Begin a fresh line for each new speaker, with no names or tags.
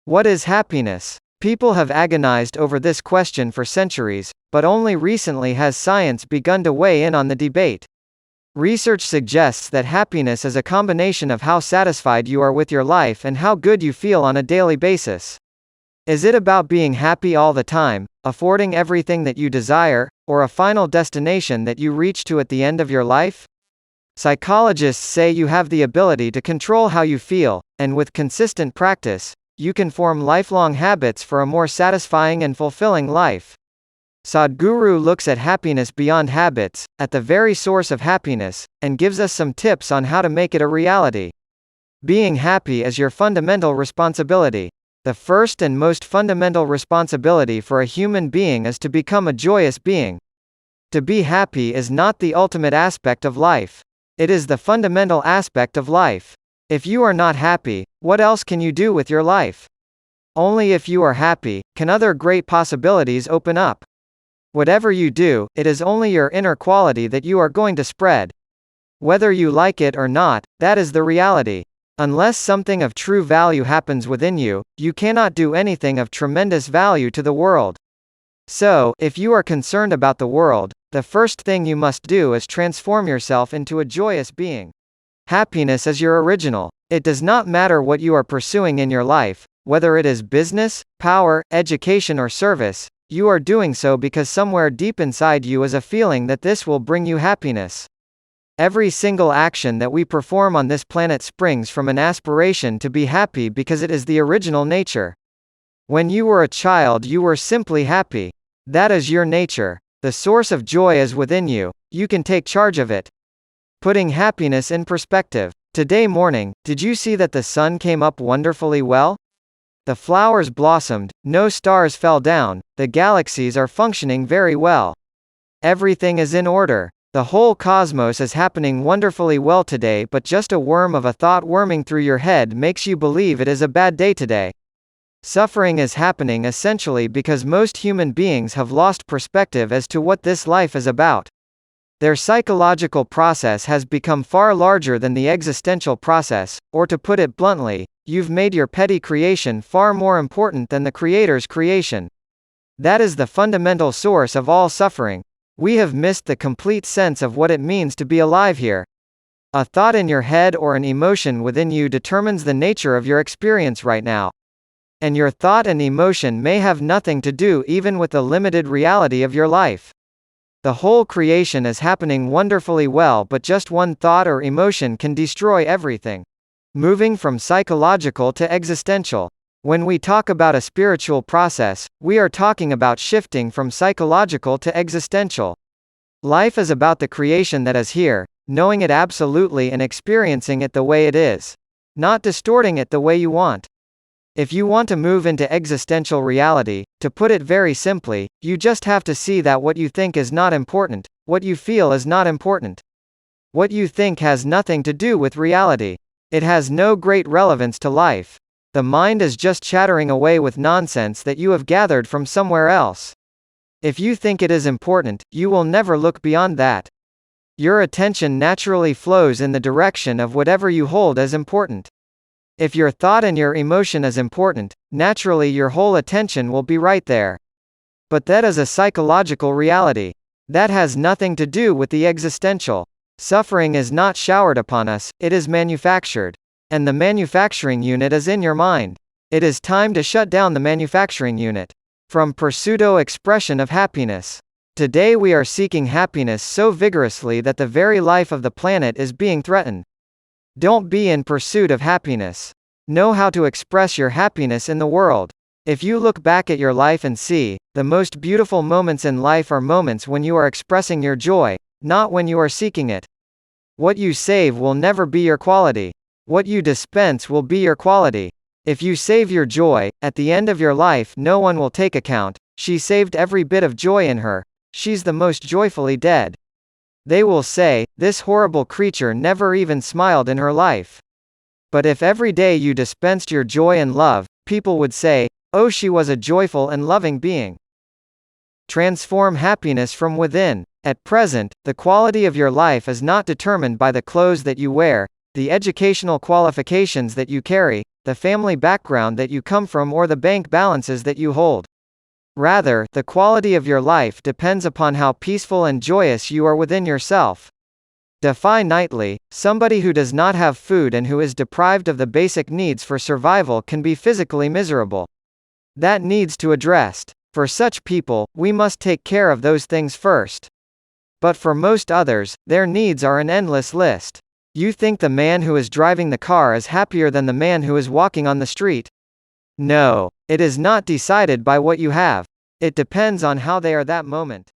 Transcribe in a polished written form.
What is happiness? People have agonized over this question for centuries, but only recently has science begun to weigh in on the debate. Research suggests that happiness is a combination of how satisfied you are with your life and how good you feel on a daily basis. Is it about being happy all the time, affording everything that you desire, or a final destination that you reach to at the end of your life? Psychologists say you have the ability to control how you feel, and with consistent practice, you can form lifelong habits for a more satisfying and fulfilling life. Sadhguru looks at happiness beyond habits, at the very source of happiness, and gives us some tips on how to make it a reality. Being happy is your fundamental responsibility. The first and most fundamental responsibility for a human being is to become a joyous being. To be happy is not the ultimate aspect of life. It is the fundamental aspect of life. If you are not happy, what else can you do with your life? Only if you are happy, can other great possibilities open up. Whatever you do, it is only your inner quality that you are going to spread. Whether you like it or not, that is the reality. Unless something of true value happens within you, you cannot do anything of tremendous value to the world. So, if you are concerned about the world, the first thing you must do is transform yourself into a joyous being. Happiness is your original. It does not matter what you are pursuing in your life, whether it is business, power, education or service, you are doing so because somewhere deep inside you is a feeling that this will bring you happiness. Every single action that we perform on this planet springs from an aspiration to be happy because it is the original nature. When you were a child, you were simply happy. That is your nature. The source of joy is within you. You can take charge of it. Putting happiness in perspective. Today morning, did you see that the sun came up wonderfully well? The flowers blossomed, no stars fell down, the galaxies are functioning very well. Everything is in order. The whole cosmos is happening wonderfully well today, but just a worm of a thought worming through your head makes you believe it is a bad day today. Suffering is happening essentially because most human beings have lost perspective as to what this life is about. Their psychological process has become far larger than the existential process, or to put it bluntly, you've made your petty creation far more important than the Creator's creation. That is the fundamental source of all suffering. We have missed the complete sense of what it means to be alive here. A thought in your head or an emotion within you determines the nature of your experience right now. And your thought and emotion may have nothing to do even with the limited reality of your life. The whole creation is happening wonderfully well, but just one thought or emotion can destroy everything. Moving from psychological to existential. When we talk about a spiritual process, we are talking about shifting from psychological to existential. Life is about the creation that is here, knowing it absolutely and experiencing it the way it is. Not distorting it the way you want. If you want to move into existential reality, to put it very simply, you just have to see that what you think is not important, what you feel is not important. What you think has nothing to do with reality. It has no great relevance to life. The mind is just chattering away with nonsense that you have gathered from somewhere else. If you think it is important, you will never look beyond that. Your attention naturally flows in the direction of whatever you hold as important. If your thought and your emotion is important, naturally your whole attention will be right there. But that is a psychological reality. That has nothing to do with the existential. Suffering is not showered upon us, it is manufactured. And the manufacturing unit is in your mind. It is time to shut down the manufacturing unit. From pseudo-expression of happiness. Today we are seeking happiness so vigorously that the very life of the planet is being threatened. Don't be in pursuit of happiness. Know how to express your happiness in the world. If you look back at your life and see, the most beautiful moments in life are moments when you are expressing your joy, not when you are seeking it. What you save will never be your quality. What you dispense will be your quality. If you save your joy, at the end of your life no one will take account. She saved every bit of joy in her. She's the most joyfully dead. They will say, this horrible creature never even smiled in her life. But if every day you dispensed your joy and love, people would say, oh, she was a joyful and loving being. Transform happiness from within. At present, the quality of your life is not determined by the clothes that you wear, the educational qualifications that you carry, the family background that you come from, or the bank balances that you hold. Rather, the quality of your life depends upon how peaceful and joyous you are within yourself. Defy nightly, somebody who does not have food and who is deprived of the basic needs for survival can be physically miserable. That needs to addressed. For such people, we must take care of those things first. But for most others, their needs are an endless list. You think the man who is driving the car is happier than the man who is walking on the street? No. It is not decided by what you have. It depends on how they are that moment.